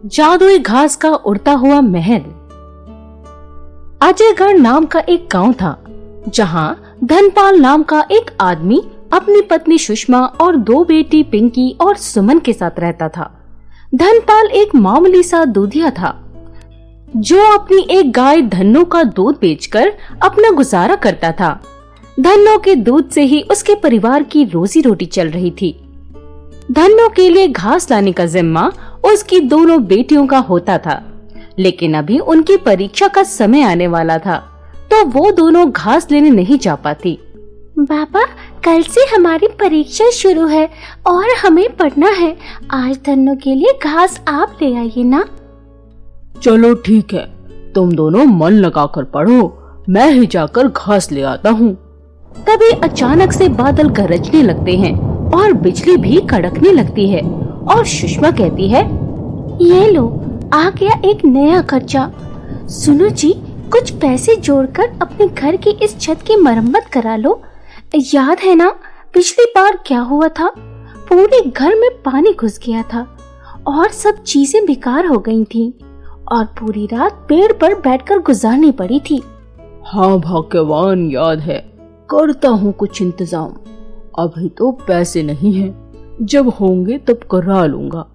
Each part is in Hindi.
जादुई घास का उड़ता हुआ महल। अजयगढ़ नाम का एक गांव था जहां धनपाल नाम का एक आदमी अपनी पत्नी सुषमा और दो बेटी पिंकी और सुमन के साथ रहता था। धनपाल एक मामूली सा दूधिया था जो अपनी एक गाय धन्नो का दूध बेचकर अपना गुजारा करता था। धन्नो के दूध से ही उसके परिवार की रोजी रोटी चल रही थी। धन्नो के लिए घास लाने का जिम्मा उसकी दोनों बेटियों का होता था, लेकिन अभी उनकी परीक्षा का समय आने वाला था तो वो दोनों घास लेने नहीं जा पाती। पापा, कल से हमारी परीक्षा शुरू है और हमें पढ़ना है। आज धन्नो के लिए घास आप ले आइए ना। चलो ठीक है, तुम दोनों मन लगाकर पढ़ो, मैं ही जाकर घास ले आता हूँ। तभी अचानक से बादल गरजने लगते हैं और बिजली भी कड़कने लगती है और सुषमा कहती है, ये लो, आ गया एक नया खर्चा। सुनो जी, कुछ पैसे जोड़कर अपने घर की इस छत की मरम्मत करा लो। याद है ना पिछली बार क्या हुआ था? पूरे घर में पानी घुस गया था और सब चीजें बेकार हो गई थीं और पूरी रात पेड़ पर बैठकर गुजारनी पड़ी थी। हाँ भाग्यवान, याद है, करता हूँ कुछ इंतजाम। अभी तो पैसे नहीं हैं, जब होंगे तब करा लूंगा।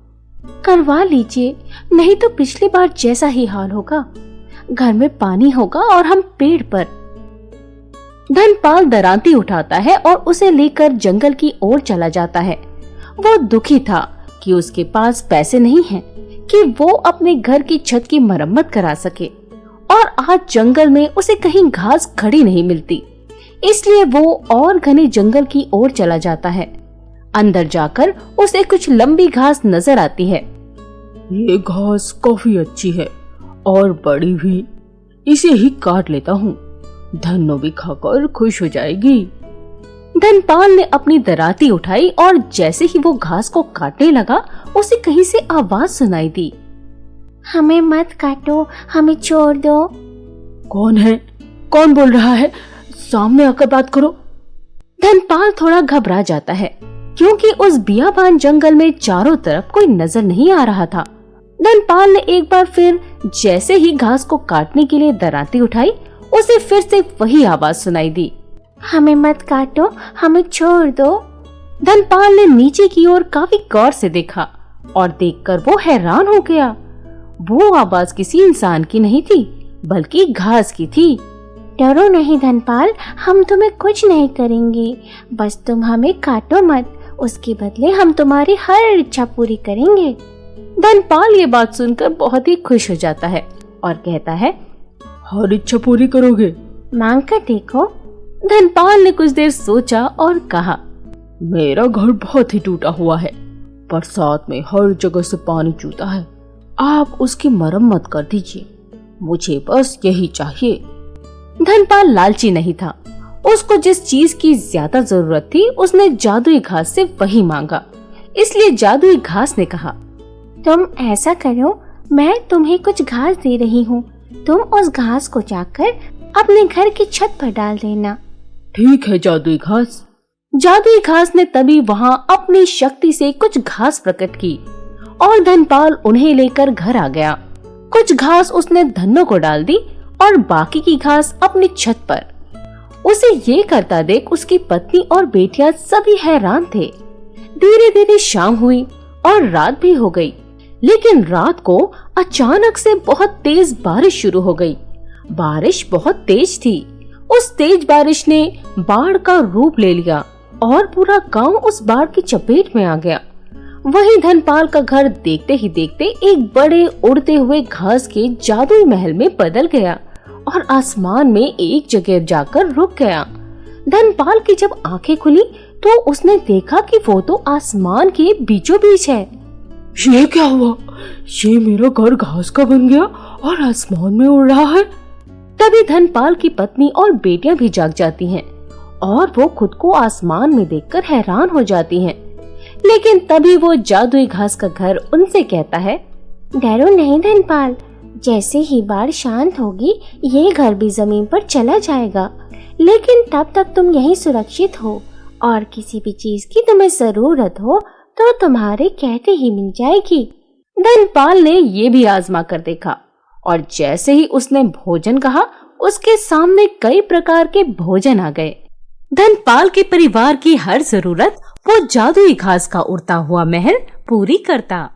करवा लीजिए, नहीं तो पिछली बार जैसा ही हाल होगा। घर में पानी होगा और हम पेड़ पर। धनपाल दरांती उठाता है और उसे लेकर जंगल की ओर चला जाता है। वो दुखी था कि उसके पास पैसे नहीं हैं कि वो अपने घर की छत की मरम्मत करा सके और आज जंगल में उसे कहीं घास खड़ी नहीं मिलती। इसलिए वो और घने जंगल की ओर चला जाता है। अंदर जाकर उसे कुछ लंबी घास नजर आती है। ये घास काफी अच्छी है और बड़ी भी, इसे ही काट लेता हूँ, धन्नो भी खाकर खुश हो जाएगी। धनपाल ने अपनी दराती उठाई और जैसे ही वो घास को काटने लगा उसे कहीं से आवाज सुनाई दी, हमें मत काटो, हमें छोड़ दो। कौन है? कौन बोल रहा है? सामने आकर बात करो। धनपाल थोड़ा घबरा जाता है क्योंकि उस बियाबान जंगल में चारों तरफ कोई नजर नहीं आ रहा था। धनपाल ने एक बार फिर जैसे ही घास को काटने के लिए दराती उठाई, उसे फिर से वही आवाज सुनाई दी, हमें मत काटो, हमें छोड़ दो। धनपाल ने नीचे की ओर काफी गौर से देखा और देखकर वो हैरान हो गया। वो आवाज किसी इंसान की नहीं थी बल्कि घास की थी। डरो नहीं धनपाल, हम तुम्हें कुछ नहीं करेंगे, बस तुम हमें काटो मत, उसके बदले हम तुम्हारी हर इच्छा पूरी करेंगे। धनपाल ये बात सुनकर बहुत ही खुश हो जाता है और कहता है, हर इच्छा पूरी करोगे? मांग कर देखो। धनपाल ने कुछ देर सोचा और कहा, मेरा घर बहुत ही टूटा हुआ है, बरसात में हर जगह से पानी चूता है, आप उसकी मरम्मत कर दीजिए, मुझे बस यही चाहिए। धनपाल लालची नहीं था, उसको जिस चीज की ज्यादा जरूरत थी उसने जादुई घास से वही मांगा। इसलिए जादुई घास ने कहा, तुम ऐसा करो, मैं तुम्हें कुछ घास दे रही हूँ, तुम उस घास को जाकर अपने घर की छत पर डाल देना। ठीक है जादुई घास। जादुई घास ने तभी वहाँ अपनी शक्ति से कुछ घास प्रकट की और धनपाल उन्हें लेकर घर आ गया। कुछ घास उसने धन्नो को डाल दी और बाकी की घास अपनी छत पर। उसे ये करता देख उसकी पत्नी और बेटियां सभी हैरान थे। धीरे धीरे शाम हुई और रात भी हो गई, लेकिन रात को अचानक से बहुत तेज बारिश शुरू हो गई। बारिश बहुत तेज थी। उस तेज बारिश ने बाढ़ का रूप ले लिया और पूरा गांव उस बाढ़ की चपेट में आ गया। वहीं धनपाल का घर देखते ही देखते एक बड़े उड़ते हुए घास के जादुई महल में बदल गया और आसमान में एक जगह जाकर रुक गया। धनपाल की जब आंखें खुली तो उसने देखा कि वो तो आसमान के बीचों बीच है। ये क्या हुआ? ये मेरा घर घास का बन गया और आसमान में उड़ रहा है। तभी धनपाल की पत्नी और बेटियां भी जाग जाती हैं और वो खुद को आसमान में देखकर हैरान हो जाती हैं। लेकिन तभी वो जादुई घास का घर उनसे कहता है, डरो नहीं धनपाल, जैसे ही बाढ़ शांत होगी ये घर भी जमीन पर चला जाएगा, लेकिन तब तक तुम यहीं सुरक्षित हो और किसी भी चीज की तुम्हें जरूरत हो तो तुम्हारे कहते ही मिल जाएगी। धनपाल ने ये भी आजमा कर देखा और जैसे ही उसने भोजन कहा, उसके सामने कई प्रकार के भोजन आ गए। धनपाल के परिवार की हर जरूरत वो जादुई घास का उड़ता हुआ महल पूरी करता।